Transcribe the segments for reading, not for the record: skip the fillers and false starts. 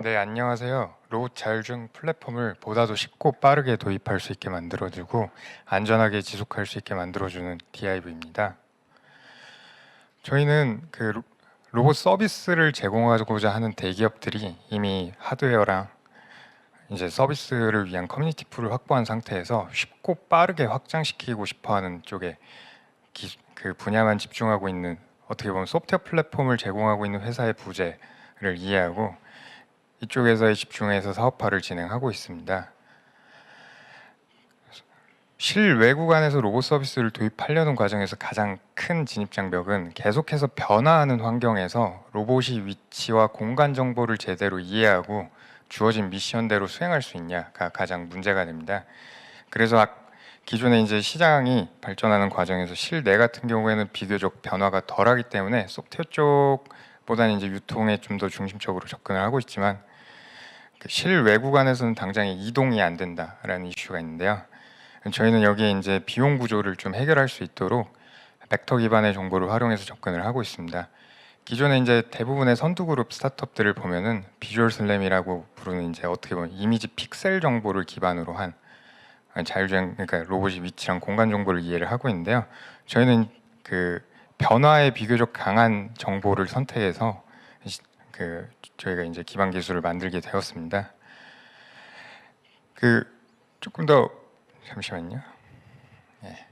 네, 안녕하세요. 로봇 자율주행 플랫폼을 보다도 쉽고 빠르게 도입할 수 있게 만들어주고 안전하게 지속할 수 있게 만들어주는 DIV입니다. 저희는 로봇 서비스를 제공하고자 하는 대기업들이 이미 하드웨어랑 이제 서비스를 위한 커뮤니티 풀을 확보한 상태에서 쉽고 빠르게 확장시키고 싶어하는 쪽에 그 분야만 집중하고 있는, 어떻게 보면 소프트웨어 플랫폼을 제공하고 있는 회사의 부재를 이해하고 이쪽에서 집중해서 사업화를 진행하고 있습니다. 실외 구간에서 로봇 서비스를 도입하려는 과정에서 가장 큰 진입 장벽은 계속해서 변화하는 환경에서 로봇이 위치와 공간 정보를 제대로 이해하고 주어진 미션대로 수행할 수 있냐가 가장 문제가 됩니다. 그래서 기존에 이제 시장이 발전하는 과정에서 실내 같은 경우에는 비교적 변화가 덜하기 때문에 소프트웨어 쪽보다는 이제 유통에 좀 더 중심적으로 접근을 하고 있지만, 실외 구간에서는 당장에 이동이 안 된다라는 이슈가 있는데요. 저희는 여기에 이제 비용 구조를 좀 해결할 수 있도록 벡터 기반의 정보를 활용해서 접근을 하고 있습니다. 기존에 이제 대부분의 선두그룹 스타트업들을 보면은 비주얼 슬램이라고 부르는, 이제 어떻게 보면 이미지 픽셀 정보를 기반으로 한 자율주행, 그러니까 로봇이 위치랑 공간 정보를 이해를 하고 있는데요. 저희는 그 변화에 비교적 강한 정보를 선택해서 저희가 이제 기반 기술을 만들게 되었습니다. 조금 더 잠시만요. 예.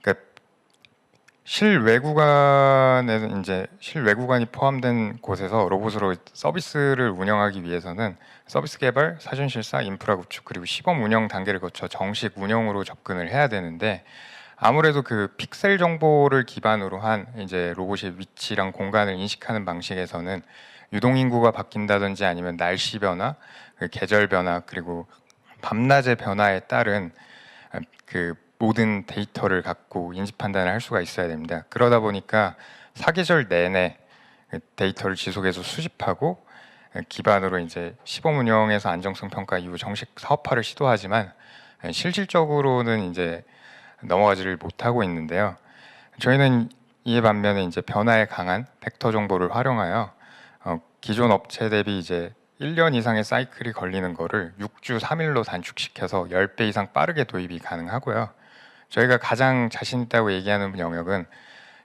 그러니까 실외 구간에서 이제 실외 구간이 포함된 곳에서 로봇으로 서비스를 운영하기 위해서는 서비스 개발, 사전 실사, 인프라 구축, 그리고 시범 운영 단계를 거쳐 정식 운영으로 접근을 해야 되는데, 아무래도 그 픽셀 정보를 기반으로 한 이제 로봇의 위치랑 공간을 인식하는 방식에서는 유동 인구가 바뀐다든지 아니면 날씨 변화, 계절 변화, 그리고 밤낮의 변화에 따른 그 모든 데이터를 갖고 인지 판단을 할 수가 있어야 됩니다. 그러다 보니까 사계절 내내 데이터를 지속해서 수집하고 기반으로 이제 시범 운영에서 안정성 평가 이후 정식 사업화를 시도하지만 실질적으로는 이제 넘어가지를 못하고 있는데요. 저희는 이에 반면에 이제 변화에 강한 벡터 정보를 활용하여 기존 업체 대비 이제 1년 이상의 사이클이 걸리는 거를 6주 3일로 단축시켜서 10배 이상 빠르게 도입이 가능하고요. 저희가 가장 자신 있다고 얘기하는 영역은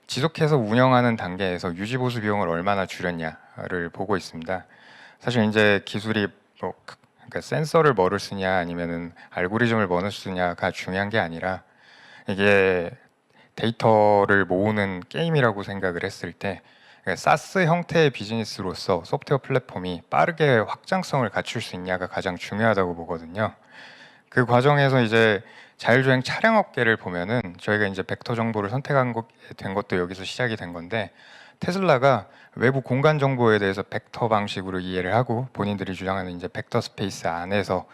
지속해서 운영하는 단계에서 유지 보수 비용을 얼마나 줄였냐를 보고 있습니다. 사실 이제 기술이 그러니까 센서를 뭐를 쓰냐 아니면은 알고리즘을 뭐를 쓰냐가 중요한 게 아니라, 이게 데이터를 모으는 게임이라고 생각을 했을 때 사스 형태의 비즈니스로서 소프트웨어 플랫폼이 빠르게 확장성을 갖출 수 있냐가 가장 중요하다고 보거든요. 그 과정에서 이제 자율주행 차량 업계를 보면은 저희가 이제 벡터 정보를 된 것도 여기서 시작이 된 건데, 테슬라가 외부 공간 정보에 대해서 벡터 방식으로 이해를 하고 본인들이 주장하는 이제 벡터 스페이스 안에서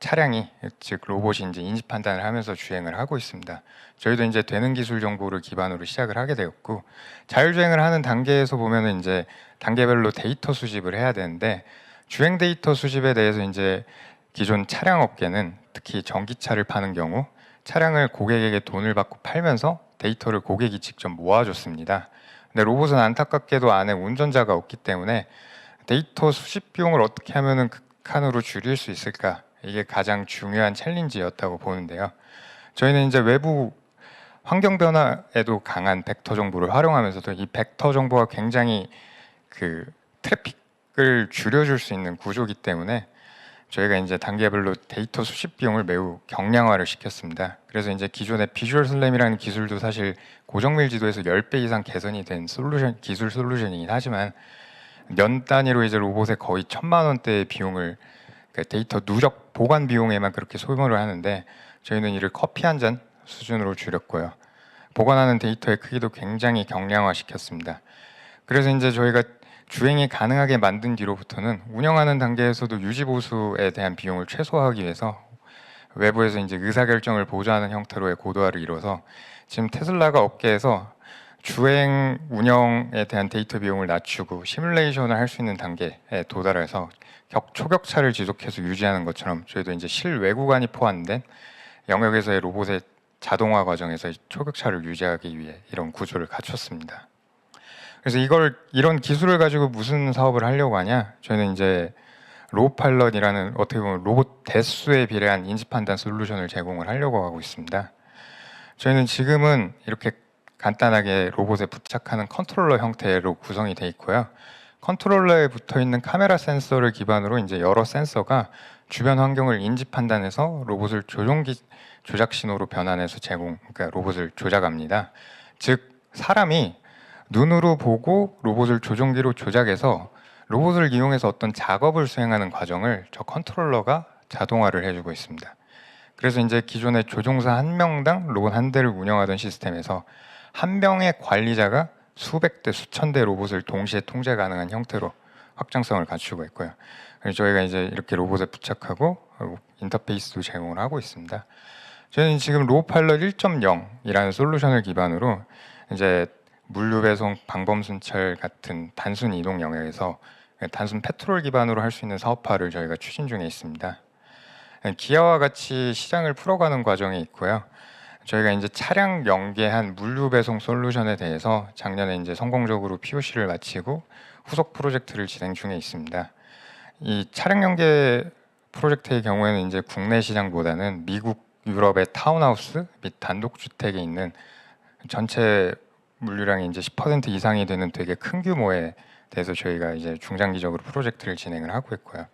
차량이, 즉 로봇이 이제 인지 판단을 하면서 주행을 하고 있습니다. 저희도 이제 되는 기술 정보를 기반으로 시작을 하게 되었고, 자율주행을 하는 단계에서 보면은 이제 단계별로 데이터 수집을 해야 되는데, 주행 데이터 수집에 대해서 이제 기존 차량 업계는 특히 전기차를 파는 경우 차량을 고객에게 돈을 받고 팔면서 데이터를 고객이 직접 모아줬습니다. 근데 로봇은 안타깝게도 안에 운전자가 없기 때문에 데이터 수집 비용을 어떻게 하면은 극한으로 줄일 수 있을까? 이게 가장 중요한 챌린지였다고 보는데요. 저희는 이제 외부 환경 변화에도 강한 벡터 정보를 활용하면서도 이 벡터 정보가 굉장히 그 트래픽을 줄여줄 수 있는 구조이기 때문에 저희가 이제 단계별로 데이터 수집 비용을 매우 경량화를 시켰습니다. 그래서 이제 기존의 비주얼 슬램이라는 기술도 사실 고정 밀지도에서 10배 이상 개선이 된 기술 솔루션이긴 하지만, 년 단위로 이제 로봇에 거의 1,000만 원대의 비용을, 그러니까 데이터 누적 보관 비용에만 그렇게 소모를 하는데, 저희는 이를 커피 한 잔 수준으로 줄였고요. 보관하는 데이터의 크기도 굉장히 경량화 시켰습니다. 그래서 이제 저희가 주행이 가능하게 만든 뒤로부터는 운영하는 단계에서도 유지 보수에 대한 비용을 최소화하기 위해서 외부에서 이제 의사결정을 보좌하는 형태로의 고도화를 이뤄서 지금 테슬라가 업계에서 주행 운영에 대한 데이터 비용을 낮추고 시뮬레이션을 할 수 있는 단계에 도달해서 초격차를 지속해서 유지하는 것처럼, 저희도 이제 실외 구간이 포함된 영역에서의 로봇의 자동화 과정에서 초격차를 유지하기 위해 이런 구조를 갖췄습니다. 그래서 이런 기술을 가지고 무슨 사업을 하려고 하냐? 저희는 이제 로봇파일럿이라는 어떻게 보면 로봇 대수에 비례한 인지 판단 솔루션을 제공을 하려고 하고 있습니다. 저희는 지금은 이렇게 간단하게 로봇에 부착하는 컨트롤러 형태로 구성이 되어 있고요. 컨트롤러에 붙어 있는 카메라 센서를 기반으로 이제 여러 센서가 주변 환경을 인지 판단해서 로봇을 조작 신호로 변환해서 그러니까 로봇을 조작합니다. 즉 사람이 눈으로 보고 로봇을 조종기로 조작해서 로봇을 이용해서 어떤 작업을 수행하는 과정을 저 컨트롤러가 자동화를 해주고 있습니다. 그래서 이제 기존의 조종사 한 명당 로봇 한 대를 운영하던 시스템에서 한 명의 관리자가 수백 대, 수천 대 로봇을 동시에 통제 가능한 형태로 확장성을 갖추고 있고요. 그래서 저희가 이제 이렇게 로봇에 부착하고 인터페이스도 제공을 하고 있습니다. 저희는 지금 로봇파일럿 1.0이라는 솔루션을 기반으로 이제 물류 배송, 방범 순찰 같은 단순 이동 영역에서 단순 페트롤 기반으로 할 수 있는 사업화를 저희가 추진 중에 있습니다. 기아와 같이 시장을 풀어가는 과정에 있고요. 저희가 이제 차량 연계한 물류 배송 솔루션에 대해서 작년에 이제 성공적으로 POC를 마치고 후속 프로젝트를 진행 중에 있습니다. 이 차량 연계 프로젝트의 경우에는 이제 국내 시장보다는 미국, 유럽의 타운하우스 및 단독주택에 있는 전체 물류량이 이제 10% 이상이 되는 되게 큰 규모에 대해서 저희가 이제 중장기적으로 프로젝트를 진행을 하고 있고요.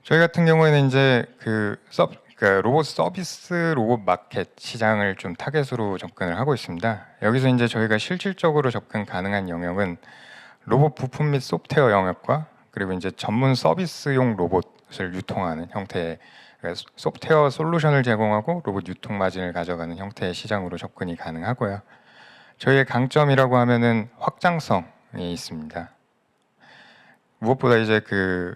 저희 같은 경우에는 이제 그러니까 로봇 서비스 로봇 마켓 시장을 좀 타겟으로 접근을 하고 있습니다. 여기서 이제 저희가 실질적으로 접근 가능한 영역은 로봇 부품 및 소프트웨어 영역과 그리고 이제 전문 서비스용 로봇을 유통하는 형태의 그러니까 소프트웨어 솔루션을 제공하고 로봇 유통 마진을 가져가는 형태의 시장으로 접근이 가능하고요. 저희의 강점이라고 하면은 확장성이 있습니다. 무엇보다 이제 그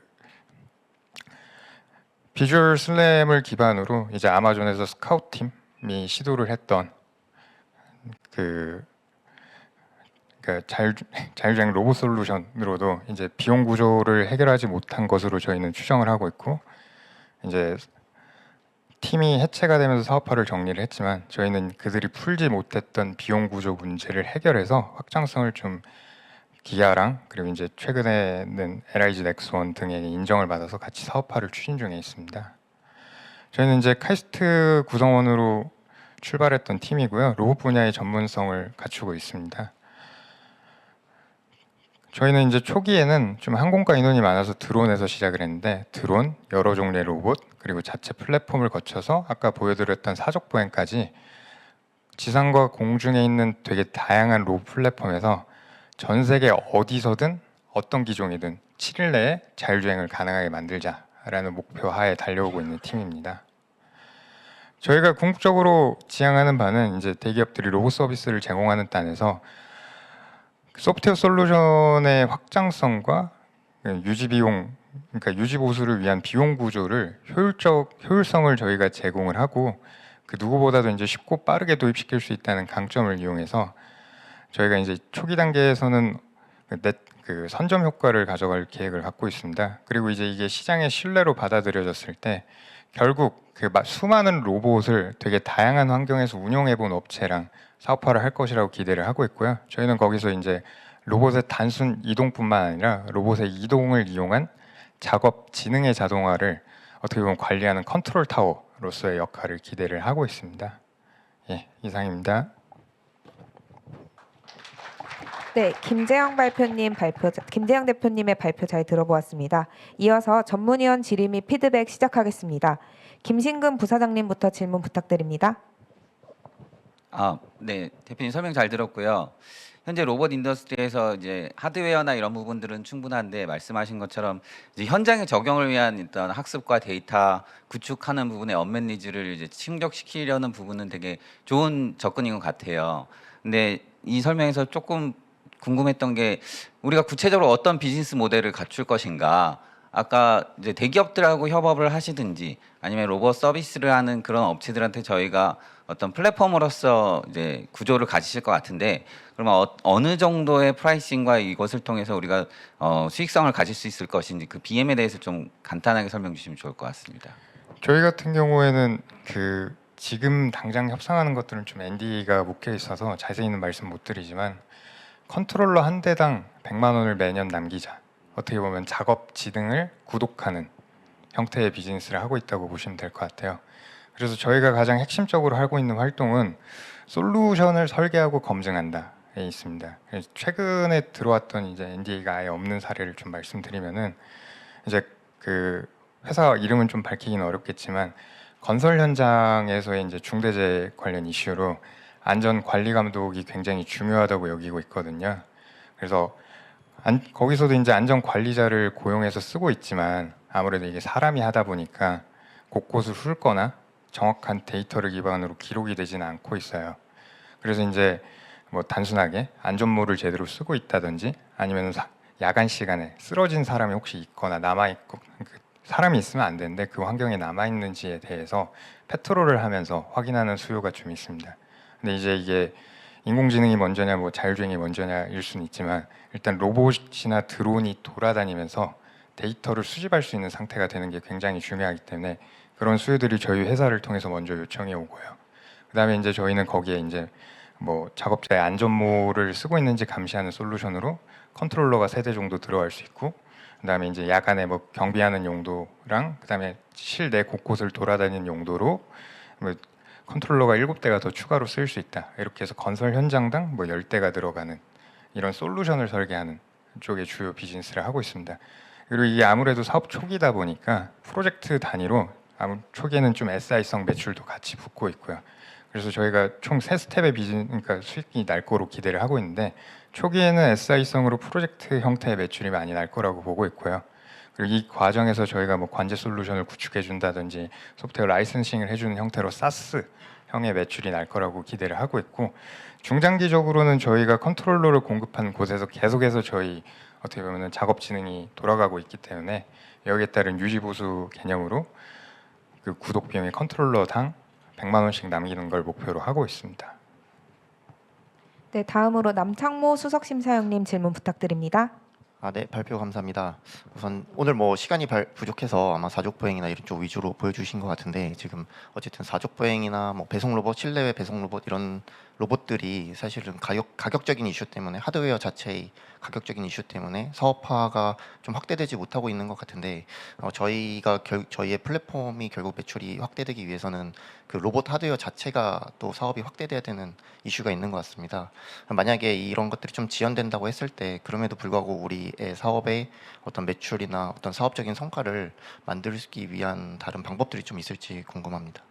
비주얼 슬램을 기반으로 이제 아마존에서 스카우트 팀이 시도를 했던 그러니까 자율주행 로봇 솔루션으로도 이제 비용 구조를 해결하지 못한 것으로 저희는 추정을 하고 있고 이제 팀이 해체가 되면서 사업화를 정리를 했지만 저희는 그들이 풀지 못했던 비용 구조 문제를 해결해서 확장성을 좀 기아랑 그리고 이제 최근에는 LIG 넥스원 등에게 인정을 받아서 같이 사업화를 추진 중에 있습니다. 저희는 이제 카이스트 구성원으로 출발했던 팀이고요. 로봇 분야의 전문성을 갖추고 있습니다. 저희는 이제 초기에는 좀 항공과 인원이 많아서 드론에서 시작을 했는데 드론, 여러 종류의 로봇, 그리고 자체 플랫폼을 거쳐서 아까 보여드렸던 사족 보행까지 지상과 공중에 있는 되게 다양한 로봇 플랫폼에서 전 세계 어디서든 어떤 기종이든 7일 내에 자율주행을 가능하게 만들자라는 목표 하에 달려오고 있는 팀입니다. 저희가 궁극적으로 지향하는 바는 이제 대기업들이 로봇 서비스를 제공하는 단에서 소프트웨어 솔루션의 확장성과 유지 비용, 그러니까 유지 보수를 위한 비용 구조를 효율성을 저희가 제공을 하고 그 누구보다도 이제 쉽고 빠르게 도입시킬 수 있다는 강점을 이용해서 저희가 이제 초기 단계에서는 그 선점 효과를 가져갈 계획을 갖고 있습니다. 그리고 이제 이게 시장의 신뢰로 받아들여졌을 때 결국 그 수많은 로봇을 되게 다양한 환경에서 운용해 본 업체랑 사업화를 할 것이라고 기대를 하고 있고요. 저희는 거기서 이제 로봇의 단순 이동뿐만 아니라 로봇의 이동을 이용한 작업 지능의 자동화를 어떻게 보면 관리하는 컨트롤 타워로서의 역할을 기대를 하고 있습니다. 예, 이상입니다. 네, 김재영 대표님의 발표 잘 들어보았습니다. 이어서 전문위원 질의 및 피드백 시작하겠습니다. 김신금 부사장님부터 질문 부탁드립니다. 네, 대표님 설명 잘 들었고요. 현재 로봇 인더스트리에서 이제 하드웨어나 이런 부분들은 충분한데 말씀하신 것처럼 이제 현장에 적용을 위한 일단 학습과 데이터 구축하는 부분의 언맷 니즈를 이제 충족시키려는 부분은 되게 좋은 접근인 것 같아요. 근데 이 설명에서 조금 궁금했던 게 우리가 구체적으로 어떤 비즈니스 모델을 갖출 것인가. 아까 이제 대기업들하고 협업을 하시든지 아니면 로봇 서비스를 하는 그런 업체들한테 저희가 어떤 플랫폼으로서 이제 구조를 가지실 것 같은데 그러면 어느 정도의 프라이싱과 이것을 통해서 우리가 수익성을 가질 수 있을 것인지 그 BM에 대해서 좀 간단하게 설명 주시면 좋을 것 같습니다. 저희 같은 경우에는 그 지금 당장 협상하는 것들은 좀 NDA가 묶여 있어서 자세히는 말씀 못 드리지만 컨트롤러 한 대당 100만 원을 매년 남기자. 어떻게 보면 작업 지등을 구독하는 형태의 비즈니스를 하고 있다고 보시면 될 것 같아요. 그래서 저희가 가장 핵심적으로 하고 있는 활동은 솔루션을 설계하고 검증한다에 있습니다. 그래서 최근에 들어왔던 이제 NDA가 아예 없는 사례를 좀 말씀드리면은 이제 그 회사 이름은 좀 밝히기는 어렵겠지만 건설 현장에서의 이제 중대재해 관련 이슈로 안전 관리 감독이 굉장히 중요하다고 여기고 있거든요. 그래서 거기서도 이제 안전 관리자를 고용해서 쓰고 있지만 아무래도 이게 사람이 하다 보니까 곳곳을 훑거나 정확한 데이터를 기반으로 기록이 되지는 않고 있어요. 그래서 이제 뭐 단순하게 안전모를 제대로 쓰고 있다든지 아니면 야간 시간에 쓰러진 사람이 혹시 있거나 남아 있고 사람이 있으면 안 되는데 그 환경에 남아 있는지에 대해서 패트롤을 하면서 확인하는 수요가 좀 있습니다. 근데 이제 이게 인공지능이 먼저냐 뭐 자율주행이 먼저냐일 수는 있지만 일단 로봇이나 드론이 돌아다니면서 데이터를 수집할 수 있는 상태가 되는 게 굉장히 중요하기 때문에 그런 수요들이 저희 회사를 통해서 먼저 요청이 오고요. 그다음에 이제 저희는 거기에 이제 뭐 작업자의 안전모를 쓰고 있는지 감시하는 솔루션으로 컨트롤러가 3대 정도 들어갈 수 있고 그다음에 이제 야간에 뭐 경비하는 용도랑 그다음에 실내 곳곳을 돌아다니는 용도로 뭐 컨트롤러가 7대가 더 추가로 쓸 수 있다. 이렇게 해서 건설 현장당 뭐 10대가 들어가는 이런 솔루션을 설계하는 쪽의 주요 비즈니스를 하고 있습니다. 그리고 이게 아무래도 사업 초기다 보니까 프로젝트 단위로 초기에는 좀 SI성 매출도 같이 붙고 있고요. 그래서 저희가 총 3스텝의 그러니까 수익이 날 거로 기대를 하고 있는데 초기에는 SI성으로 프로젝트 형태의 매출이 많이 날 거라고 보고 있고요. 그리고 이 과정에서 저희가 뭐 관제 솔루션을 구축해 준다든지 소프트웨어 라이선싱을 해주는 형태로 사스 형의 매출이 날 거라고 기대를 하고 있고 중장기적으로는 저희가 컨트롤러를 공급한 곳에서 계속해서 저희 어떻게 보면 작업 진행이 돌아가고 있기 때문에 여기에 따른 유지 보수 개념으로 그 구독 비용이 컨트롤러당 100만 원씩 남기는 걸 목표로 하고 있습니다. 네, 다음으로 남창모 수석심사위원님 질문 부탁드립니다. 네, 발표 감사합니다. 우선 오늘 뭐 시간이 부족해서 아마 사족 보행이나 이런 쪽 위주로 보여주신 것 같은데 지금 어쨌든 사족 보행이나 뭐 배송 로봇, 실내외 배송 로봇 이런 로봇들이 사실은 가격적인 이슈 때문에 하드웨어 자체의 가격적인 이슈 때문에 사업화가 좀 확대되지 못하고 있는 것 같은데 저희의 플랫폼이 결국 매출이 확대되기 위해서는 그 로봇 하드웨어 자체가 또 사업이 확대돼야 되는 이슈가 있는 것 같습니다. 만약에 이런 것들이 좀 지연된다고 했을 때 그럼에도 불구하고 우리의 사업의 어떤 매출이나 어떤 사업적인 성과를 만들기 위한 다른 방법들이 좀 있을지 궁금합니다.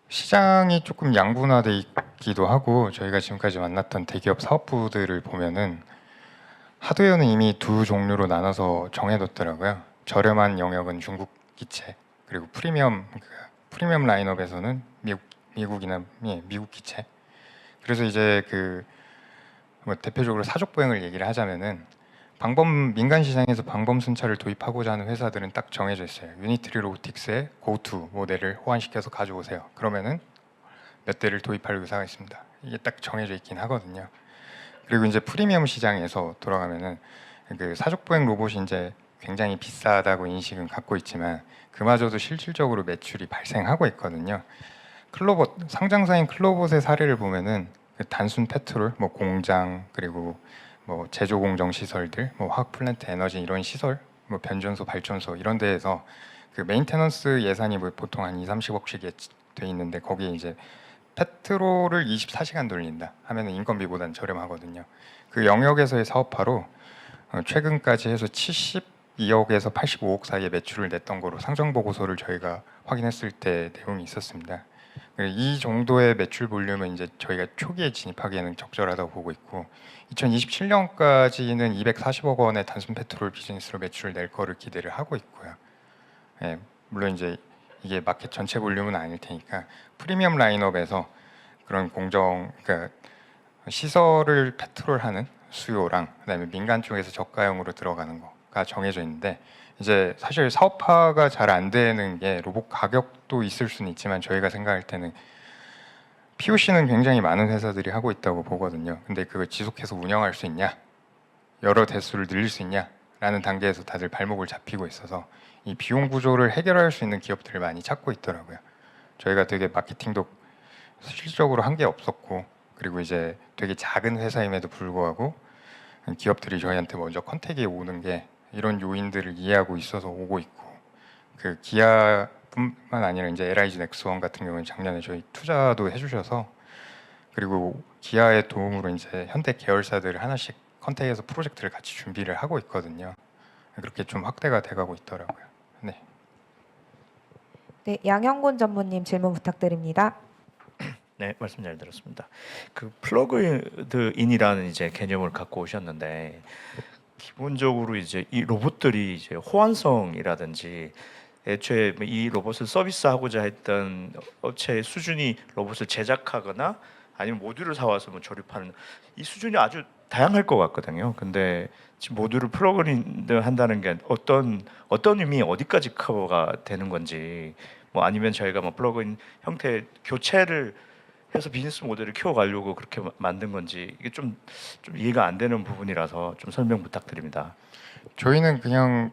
시장이 조금 양분화돼 있기도 하고 저희가 지금까지 만났던 대기업 사업부들을 보면은 하드웨어는 이미 두 종류로 나눠서 정해뒀더라고요. 저렴한 영역은 중국 기체 그리고 프리미엄 라인업에서는 미국 기체. 그래서 이제 그 뭐 대표적으로 사족 보행을 얘기를 하자면은 민간 시장에서 방범 순찰을 도입하고자 하는 회사들은 딱 정해져 있어요. 유니트리 로보틱스의 고투 모델을 호환시켜서 가져오세요. 그러면은 몇 대를 도입할 의사가 있습니다. 이게 딱 정해져 있긴 하거든요. 그리고 이제 프리미엄 시장에서 돌아가면은 그 사족 보행 로봇이 이제 굉장히 비싸다고 인식은 갖고 있지만 그마저도 실질적으로 매출이 발생하고 있거든요. 상장사인 클로봇의 사례를 보면은 그 단순 페트롤, 뭐 공장 그리고 뭐 제조 공정 시설들, 뭐 화학 플랜트 에너지 이런 시설, 뭐 변전소, 발전소 이런 데에서 그 메인테넌스 예산이 뭐 보통 한 2-30억씩 돼 있는데 거기에 이제 페트롤을 24시간 돌린다 하면은 인건비보다는 저렴하거든요. 그 영역에서의 사업화로 최근까지 해서 72억에서 85억 사이의 매출을 냈던 거로 상정 보고서를 저희가 확인했을 때 내용이 있었습니다. 이 정도의 매출 볼륨은 이제 저희가 초기에 진입하기에는 적절하다고 보고 있고 2027년까지는 240억 원의 단순 페트롤 비즈니스로 매출을 낼 거를 기대를 하고 있고요. 예, 물론 이제 이게 마켓 전체 볼륨은 아닐 테니까 프리미엄 라인업에서 그런 그러니까 시설을 페트롤하는 수요랑 그다음에 민간 쪽에서 저가형으로 들어가는 거가 정해져 있는데 이제 사실 사업화가 잘 안 되는 게 로봇 가격도 있을 수는 있지만 저희가 생각할 때는 POC는 굉장히 많은 회사들이 하고 있다고 보거든요. 근데 그걸 지속해서 운영할 수 있냐, 여러 대수를 늘릴 수 있냐라는 단계에서 다들 발목을 잡히고 있어서 이 비용 구조를 해결할 수 있는 기업들을 많이 찾고 있더라고요. 저희가 되게 마케팅도 실질적으로 한 게 없었고, 그리고 이제 되게 작은 회사임에도 불구하고 기업들이 저희한테 먼저 컨택이 오는 게 이런 요인들을 이해하고 있어서 오고 있고, 그 기아뿐만 아니라 이제 LIG 넥스원 같은 경우는 작년에 저희 투자도 해주셔서, 그리고 기아의 도움으로 이제 현대 계열사들 하나씩 컨택해서 프로젝트를 같이 준비를 하고 있거든요. 그렇게 좀 확대가 돼가고 있더라고요. 네. 네, 양형곤 전무님 질문 부탁드립니다. 네, 말씀 잘 들었습니다. 그 플러그인이라는 이제 개념을 갖고 오셨는데 기본적으로 이제 이 로봇들이 이제 호환성이라든지 애초에 이 로봇을 서비스하고자 했던 업체의 수준이 로봇을 제작하거나 아니면 모듈을 사와서 뭐 조립하는 이 수준이 아주 다양할 것 같거든요. 근데 지금 모듈을 플러그인 한다는 게 어떤 의미 어디까지 커버가 되는 건지, 뭐 아니면 저희가 뭐 플러그인 형태 교체를 해서 비즈니스 모델을 키워가려고 그렇게 만든 건지 이게 좀 이해가 안 되는 부분이라서 좀 설명 부탁드립니다. 저희는 그냥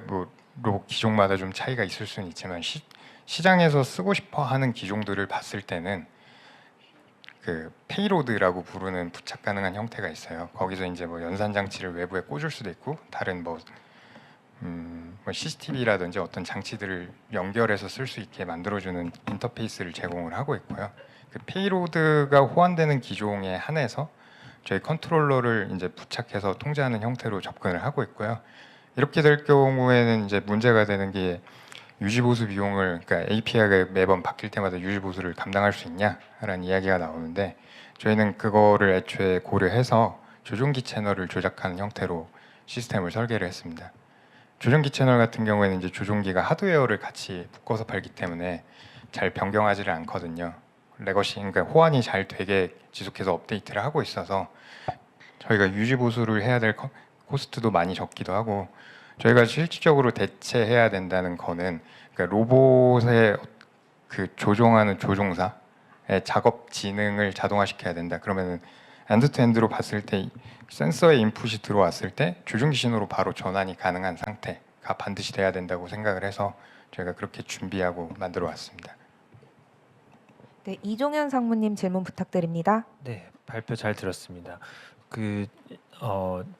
뭐 로봇 기종마다 좀 차이가 있을 수는 있지만 시장에서 쓰고 싶어 하는 기종들을 봤을 때는 그 페이로드라고 부르는 부착 가능한 형태가 있어요. 거기서 이제 뭐 연산 장치를 외부에 꽂을 수도 있고, 다른 뭐 CCTV라든지 어떤 장치들을 연결해서 쓸 수 있게 만들어주는 인터페이스를 제공을 하고 있고요. 그 페이로드가 호환되는 기종에 한해서 저희 컨트롤러를 이제 부착해서 통제하는 형태로 접근을 하고 있고요. 이렇게 될 경우에는 이제 문제가 되는 게 유지 보수 비용을, 그러니까 API가 매번 바뀔 때마다 유지 보수를 감당할 수 있냐라는 이야기가 나오는데, 저희는 그거를 애초에 고려해서 조종기 채널을 조작하는 형태로 시스템을 설계를 했습니다. 조종기 채널 같은 경우에는 이제 조종기가 하드웨어를 같이 묶어서 팔기 때문에 잘 변경하지를 않거든요. 레거시, 그러니까 호환이 잘 되게 지속해서 업데이트를 하고 있어서 저희가 유지 보수를 해야 될 코스트도 많이 적기도 하고, 저희가 실질적으로 대체해야 된다는 거는 그러니까 로봇의 그 조종하는 조종사의 작업 지능을 자동화시켜야 된다. 그러면은 엔드투엔드로 봤을 때 센서의 인풋이 들어왔을 때 조종기 신호로 바로 전환이 가능한 상태가 반드시 돼야 된다고 생각을 해서 저희가 그렇게 준비하고 만들어 왔습니다. 네, 이종현 상무님 질문 부탁드립니다. 네, 발표 잘 들었습니다.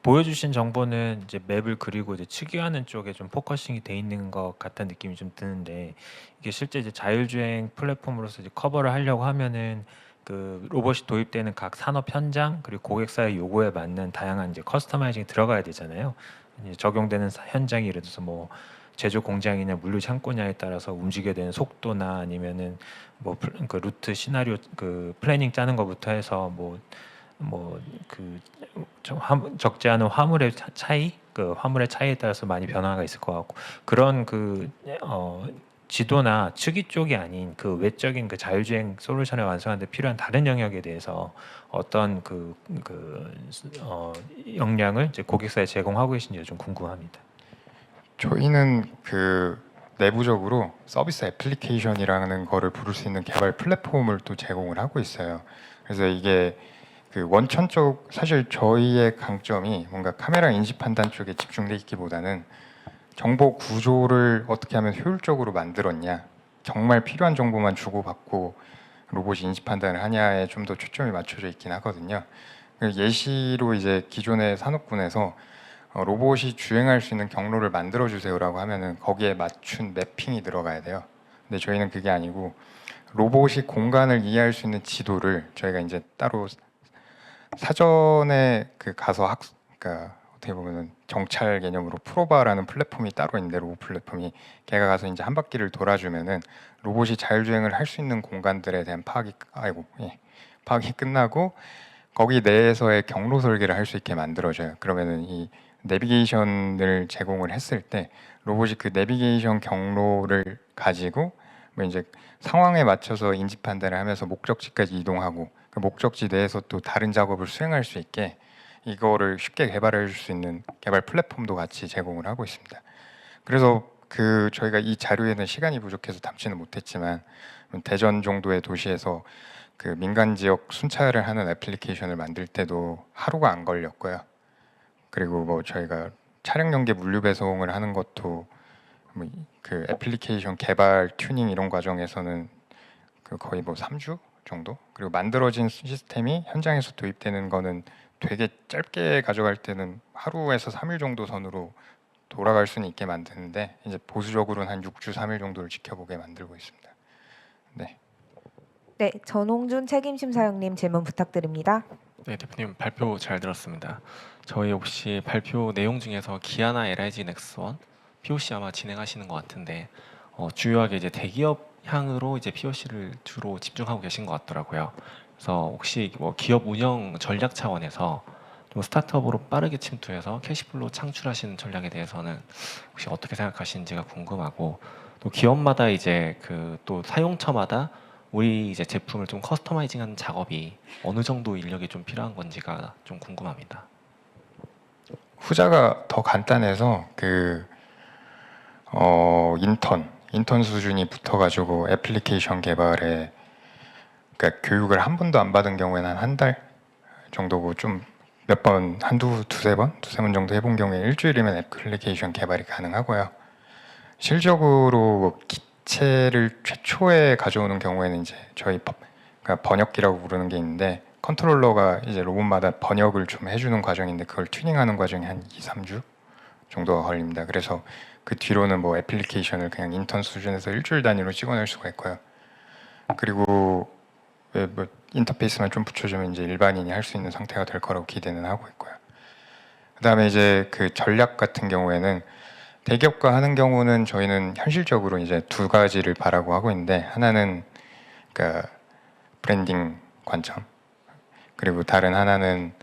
보여주신 정보는 이제 맵을 그리고 이제 측유하는 쪽에 좀 포커싱이 돼 있는 것 같다는 느낌이 좀 드는데, 이게 실제 이제 자율주행 플랫폼으로서 이제 커버를 하려고 하면은 그 로봇이 도입되는 각 산업 현장 그리고 고객사의 요구에 맞는 다양한 이제 커스터마이징이 들어가야 되잖아요. 이제 적용되는 현장이 예를 들어서 뭐 제조 공장이냐 물류 창고냐에 따라서 움직여야 되는 속도나 아니면은 뭐 그 루트 시나리오 그 플래닝 짜는 것부터 해서 적지 않은 화물의 차이, 그 화물의 차이에 따라서 많이 변화가 있을 것 같고, 그런 지도나 측이 쪽이 아닌 그 외적인 그 자율주행 솔루션을 완성하는 데 필요한 다른 영역에 대해서 어떤 역량을 이제 고객사에 제공하고 계신지 좀 궁금합니다. 저희는 그 내부적으로 서비스 애플리케이션이라는 거를 부를 수 있는 개발 플랫폼을 또 제공을 하고 있어요. 그래서 이게 그 원천적, 사실 저희의 강점이 뭔가 카메라 인지 판단 쪽에 집중돼 있기보다는 정보 구조를 어떻게 하면 효율적으로 만들었냐, 정말 필요한 정보만 주고받고 로봇이 인지 판단을 하냐에 좀 더 초점이 맞춰져 있긴 하거든요. 예시로 이제 기존의 산업군에서 로봇이 주행할 수 있는 경로를 만들어 주세요라고 하면은 거기에 맞춘 매핑이 들어가야 돼요. 근데 저희는 그게 아니고 로봇이 공간을 이해할 수 있는 지도를 저희가 이제 따로 사전에 가서 그러니까 어떻게 보면은 정찰 개념으로 프로바라는 플랫폼이 따로 있는데, 로봇 플랫폼이 걔가 가서 이제 한 바퀴를 돌아주면은 로봇이 자율주행을 할 수 있는 공간들에 대한 파악이 끝나고 거기 내에서의 경로 설계를 할 수 있게 만들어져요. 그러면은 이 내비게이션을 제공을 했을 때 로봇이 그 내비게이션 경로를 가지고 뭐 이제 상황에 맞춰서 인지 판단을 하면서 목적지까지 이동하고 그 목적지 내에서 또 다른 작업을 수행할 수 있게 이거를 쉽게 개발해 줄 수 있는 개발 플랫폼도 같이 제공을 하고 있습니다. 그래서 저희가 이 자료에는 시간이 부족해서 담지는 못했지만 대전 정도의 도시에서 그 민간 지역 순찰을 하는 애플리케이션을 만들 때도 하루가 안 걸렸고요. 그리고 뭐 저희가 차량 연계 물류 배송을 하는 것도 그 애플리케이션 개발 튜닝 이런 과정에서는 그 거의 뭐 3주 정도. 그리고 만들어진 시스템이 현장에서 도입되는 거는 되게 짧게 가져갈 때는 하루에서 3일 정도 선으로 돌아갈 수는 있게 만드는데 이제 보수적으로는 한 6주 3일 정도를 지켜보게 만들고 있습니다. 네. 네, 전홍준 책임심사위원님 질문 부탁드립니다. 네, 대표님 발표 잘 들었습니다. 저희 혹시 발표 내용 중에서 기아나 LIG 넥스원 POC 아마 진행하시는 것 같은데 주요하게 이제 대기업 향으로 이제 POC를 주로 집중하고 계신 것 같더라고요. 그래서 혹시 뭐 기업 운영 전략 차원에서 좀 스타트업으로 빠르게 침투해서 캐시플로우 창출하시는 전략에 대해서는 혹시 어떻게 생각하시는지가 궁금하고 또 기업마다 이제 그 또 사용처마다 우리 이제 제품을 좀 커스터마이징하는 작업이 어느 정도 인력이 좀 필요한 건지가 좀 궁금합니다. 후자가 더 간단해서 그 인턴 수준이 붙어가지고 애플리케이션 개발에 그러니까 교육을 한 번도 안 받은 경우에는 한 달 정도고 좀 몇 번 두세 번 정도 해본 경우에 일주일이면 애플리케이션 개발이 가능하고요. 실적으로 기체를 최초에 가져오는 경우에는 이제 저희 그러니까 번역기라고 부르는 게 있는데 컨트롤러가 이제 로봇마다 번역을 좀 해주는 과정인데 그걸 튜닝하는 과정이 한 2, 3주 정도가 걸립니다. 그래서 그 뒤로는 뭐 애플리케이션을 그냥 인턴 수준에서 일주일 단위로 찍어낼 수가 있고요. 그리고 뭐 인터페이스만 좀 붙여주면 이제 일반인이 할 수 있는 상태가 될 거라고 기대는 하고 있고요. 그다음에 이제 그 전략 같은 경우에는 대기업과 하는 경우는 저희는 현실적으로 이제 두 가지를 바라고 하고 있는데 하나는 그러니까 브랜딩 관점 그리고 다른 하나는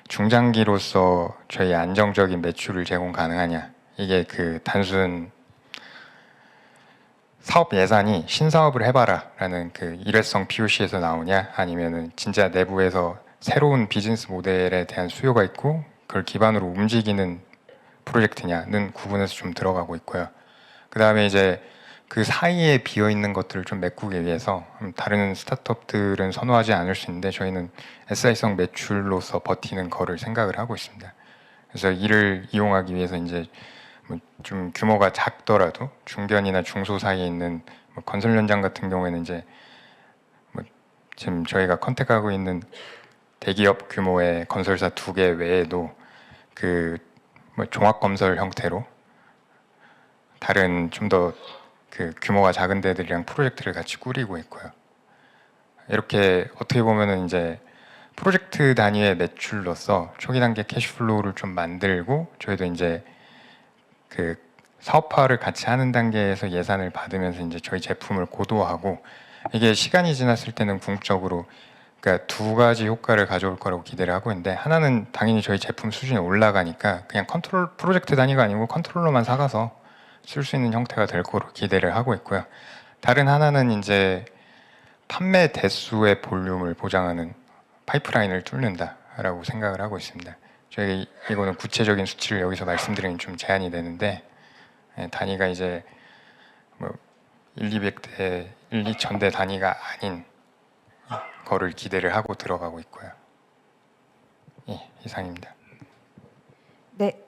중장기로서 저희 안정적인 매출을 제공 가능하냐 이게 그 단순 사업 예산이 신사업을 해봐라라는 그 일회성 POC에서 나오냐 아니면은 진짜 내부에서 새로운 비즈니스 모델에 대한 수요가 있고 그걸 기반으로 움직이는 프로젝트냐는 구분해서 좀 들어가고 있고요. 그 다음에 이제 그 사이에 비어 있는 것들을 좀 메꾸기 위해서 다른 스타트업들은 선호하지 않을 수 있는데 저희는 SI성 매출로서 버티는 거를 생각을 하고 있습니다. 그래서 이를 이용하기 위해서 이제 뭐 좀 규모가 작더라도 중견이나 중소 사이에 있는 뭐 건설 현장 같은 경우에는 이제 뭐 지금 저희가 컨택하고 있는 대기업 규모의 건설사 2개 외에도 그 뭐 종합 건설 형태로 다른 좀 더 그 규모가 작은 데들이랑 프로젝트를 같이 꾸리고 있고요. 이렇게 어떻게 보면은 이제 프로젝트 단위의 매출로서 초기 단계 캐시플로우를 좀 만들고 저희도 이제 그 사업화를 같이 하는 단계에서 예산을 받으면서 이제 저희 제품을 고도화하고 이게 시간이 지났을 때는 궁극적으로 그러니까 두 가지 효과를 가져올 거라고 기대를 하고 있는데 하나는 당연히 저희 제품 수준이 올라가니까 그냥 컨트롤 프로젝트 단위가 아니고 컨트롤러만 사가서 쓸 수 있는 형태가 될 거로 기대를 하고 있고요. 다른 하나는 이제 판매 대수의 볼륨을 보장하는 파이프라인을 뚫는다라고 생각을 하고 있습니다. 저희 이거는 구체적인 수치를 여기서 말씀드리면 좀 제한이 되는데 단위가 이제 뭐 1,200대, 1,2,000대 단위가 아닌 거를 기대를 하고 들어가고 있고요. 예, 이상입니다. 네,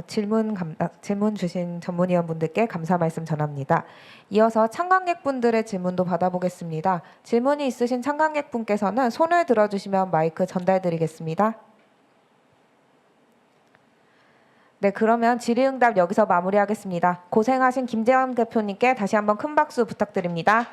질문 주신 전문위원분들께 감사 말씀 전합니다. 이어서 참관객분들의 질문도 받아보겠습니다. 질문이 있으신 참관객분께서는 손을 들어주시면 마이크 전달드리겠습니다. 네, 그러면 질의응답 여기서 마무리하겠습니다. 고생하신 김재원 대표님께 다시 한번 큰 박수 부탁드립니다.